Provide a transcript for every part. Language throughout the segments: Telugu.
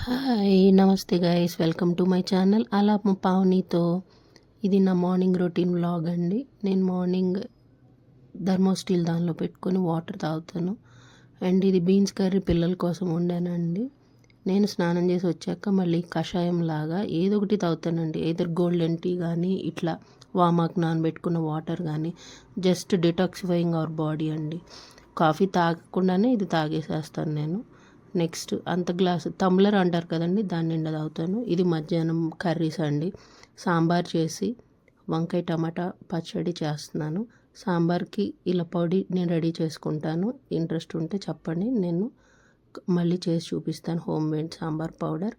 హాయ్ నమస్తే guys, welcome to my channel Alapa పావనితో. ఇది నా మార్నింగ్ రొటీన్ వ్లాగ్ అండి. నేను మార్నింగ్ థర్మోస్టీల్ దానిలో పెట్టుకొని వాటర్ తాగుతాను. అండ్ ఇది బీన్స్ కర్రీ పిల్లల కోసం వండానండి. నేను స్నానం చేసి వచ్చాక మళ్ళీ కషాయం లాగా ఏదో ఒకటి తాగుతానండి. ఏదర్ గోల్డెన్ టీ కానీ, ఇట్లా వామాకు నానబెట్టుకున్న వాటర్ కానీ, జస్ట్ డిటాక్సిఫైయింగ్ అవర్ బాడీ అండి. కాఫీ తాగకుండానే ఇది తాగేసేస్తాను నేను. నెక్స్ట్ అంత గ్లాసు టంబ్లర్ అంటారు కదండి, దాని నిండా తాగుతాను. ఇది మధ్యాహ్నం కర్రీస్ అండి. సాంబార్ చేసి వంకాయ టమాటా పచ్చడి చేస్తున్నాను. సాంబార్కి ఇలా పొడి నేను రెడీ చేసుకుంటాను. ఇంట్రెస్ట్ ఉంటే చెప్పండి, నేను మళ్ళీ చేసి చూపిస్తాను. Home made sambar powder.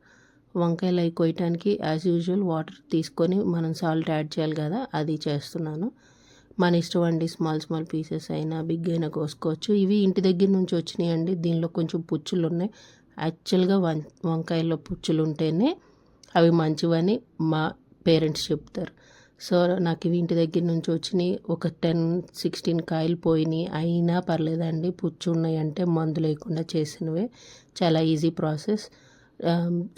వంకాయలు అవి కొయ్యటానికి యాజ్ యూజువల్ వాటర్ తీసుకొని మనం సాల్ట్ యాడ్ చేయాలి కదా, అది చేస్తున్నాను. మన ఇష్టం అండి, స్మాల్ పీసెస్ అయినా బిగ్ అయినా కోసుకోవచ్చు. ఇవి ఇంటి దగ్గర నుంచి వచ్చినాయి అండి. దీనిలో కొంచెం పుచ్చులు ఉన్నాయి. యాక్చువల్గా వంకాయల్లో పుచ్చులు ఉంటేనే అవి మంచివని మా పేరెంట్స్ చెప్తారు. సో నాకు ఇవి ఇంటి దగ్గర నుంచి వచ్చినాయి. ఒక 10-16 కాయలు పోయినాయి, అయినా పర్లేదండి. పుచ్చు ఉన్నాయంటే మందు లేకుండా చేసినవే. చాలా ఈజీ ప్రాసెస్.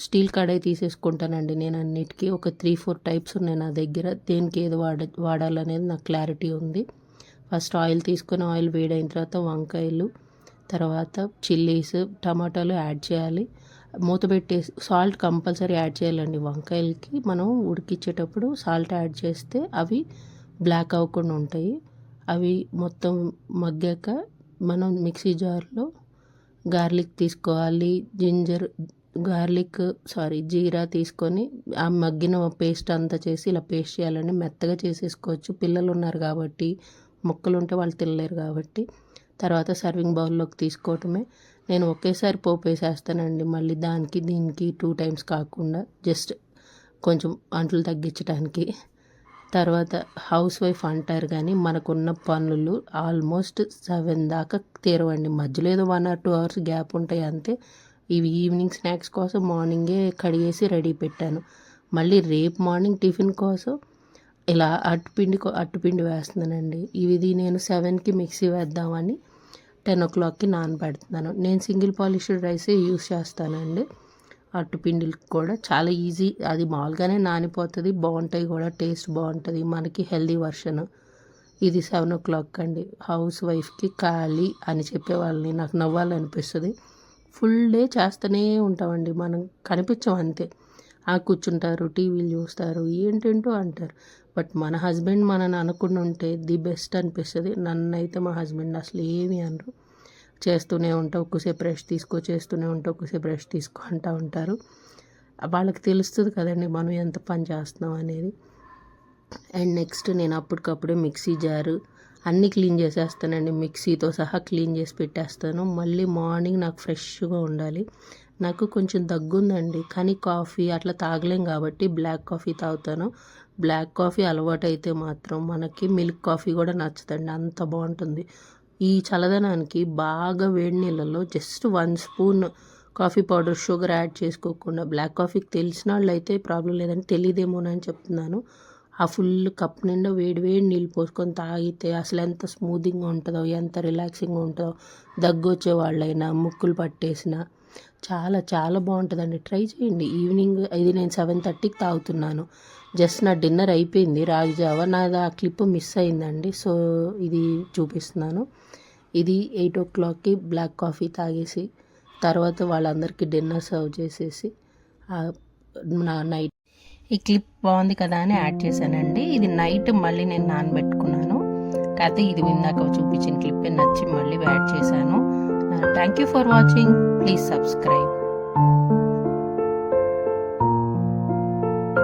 స్టీల్ కడాయి తీసేసుకుంటానండి నేను అన్నిటికీ. ఒక 3-4 టైప్స్ ఉన్నాయి నా దగ్గర. దేనికి ఏది వాడాలనేది నాకు క్లారిటీ ఉంది. ఫస్ట్ ఆయిల్ తీసుకొని, ఆయిల్ వేడైన తర్వాత వంకాయలు, తర్వాత చిల్లీస్, టమాటాలు యాడ్ చేయాలి. మూత పెట్టేసి సాల్ట్ కంపల్సరీ యాడ్ చేయాలండి. వంకాయలకి మనం ఉడికించేటప్పుడు సాల్ట్ యాడ్ చేస్తే అవి బ్లాక్ అవ్వకుండా ఉంటాయి. అవి మొత్తం మగ్గాక మనం మిక్సీ జార్లో గార్లిక్ తీసుకోవాలి, జీరా తీసుకొని ఆ మగ్గిన పేస్ట్ అంతా చేసి ఇలా పేస్ట్ చేయాలండి. మెత్తగా చేసేసుకోవచ్చు, పిల్లలు ఉన్నారు కాబట్టి. ముక్కలు ఉంటే వాళ్ళు తినలేరు కాబట్టి. తర్వాత సర్వింగ్ బౌల్లోకి తీసుకోవటమే. నేను ఒకేసారి పోపు వేసేస్తానండి, మళ్ళీ దానికి దీనికి 2 టైమ్స్ కాకుండా, జస్ట్ కొంచెం అంట్లు తగ్గించడానికి. తర్వాత హౌస్ వైఫ్ అంటారు కానీ మనకున్న పనులు ఆల్మోస్ట్ 7 దాకా తీరవండి. మధ్యలో ఏదో 1 or 2 hours గ్యాప్ ఉంటాయి అంతే. ఇవి ఈవినింగ్ స్నాక్స్ కోసం మార్నింగే కడిగేసి రెడీ పెట్టాను. మళ్ళీ రేపు మార్నింగ్ టిఫిన్ కోసం ఇలా అట్టుపిండి వేస్తున్నానండి. ఇది నేను 7కి మిక్సీ వేద్దామని 10 o'clockకి నానబెడుతున్నాను. నేను సింగిల్ పాలిష్డ్ రైసే యూస్ చేస్తానండి. అట్టుపిండికి కూడా చాలా ఈజీ. అది మామూలుగానే నానిపోతుంది, బాగుంటాయి కూడా, టేస్ట్ బాగుంటుంది, మనకి హెల్దీ వర్షన్. ఇది 7 o'clock అండి. హౌస్ వైఫ్కి ఖాళీ అని చెప్పేవాళ్ళని నాకు నవ్వాలనిపిస్తుంది. ఫుల్ డే చేస్తూనే ఉంటామండి, మనం కనిపించం అంతే. కూర్చుంటారు, టీవీలు చూస్తారు, ఏంటేంటో అంటారు. బట్ మన హస్బెండ్ మనని అనుకుని ఉంటే ది బెస్ట్ అనిపిస్తుంది. నన్నైతే మా హస్బెండ్ అసలు ఏమీ అనరు. చేస్తూనే ఉంటావు, ఒక్కసేపు బ్రష్ తీసుకో, చేస్తూనే ఉంటావు, ఒక్కసేపు బ్రష్ తీసుకో అంటూ ఉంటారు. వాళ్ళకి తెలుస్తుంది కదండి మనం ఎంత పని చేస్తున్నాం అనేది. అండ్ నెక్స్ట్ నేను అప్పటికప్పుడే మిక్సీ జారు అన్నీ క్లీన్ చేసేస్తానండి. మిక్సీతో సహా క్లీన్ చేసి పెట్టేస్తాను. మళ్ళీ మార్నింగ్ నాకు ఫ్రెష్గా ఉండాలి. నాకు కొంచెం దగ్గుందండి, కానీ కాఫీ అట్లా తాగలేం కాబట్టి బ్లాక్ కాఫీ తాగుతాను. బ్లాక్ కాఫీ అలవాటు అయితే మాత్రం మనకి మిల్క్ కాఫీ కూడా నచ్చుతుంది, అంత బాగుంటుంది. ఈ చల్లదనానికి బాగా వేడి నీళ్ళలో just 1 spoon coffee powder, sugar add చేసుకోకుండా, బ్లాక్ కాఫీకి తెలిసిన వాళ్ళు అయితే ప్రాబ్లం లేదని, తెలియదేమోనని చెప్తున్నాను. ఆ ఫుల్ కప్ నిండా వేడి నీళ్ళు పోసుకొని తాగితే అసలు ఎంత స్మూదింగ్గా ఉంటుందో, ఎంత రిలాక్సింగ్గా ఉంటుందో. దగ్గు వచ్చే వాళ్ళైనా, ముక్కులు పట్టేసిన చాలా చాలా బాగుంటుందండి. ట్రై చేయండి. ఈవినింగ్ ఇది నేను 7:30కి తాగుతున్నాను. జస్ట్ నా డిన్నర్ అయిపోయింది, రాగి జావా. నాది ఆ క్లిప్ మిస్ అయిందండి, సో ఇది చూపిస్తున్నాను. ఇది 8 o'clockకి బ్లాక్ కాఫీ తాగేసి తర్వాత వాళ్ళందరికీ డిన్నర్ సర్వ్ చేసేసి నా నైట్ ఈ క్లిప్ బాగుంది కదా అని యాడ్ చేశానండి. ఇది నైట్ మళ్ళీ నేను నానబెట్టుకున్నాను. కాకపోతే ఇది ఇందాక చూపించిన క్లిప్ నచ్చి మళ్ళీ యాడ్ చేశాను. Thank you for watching. Please subscribe.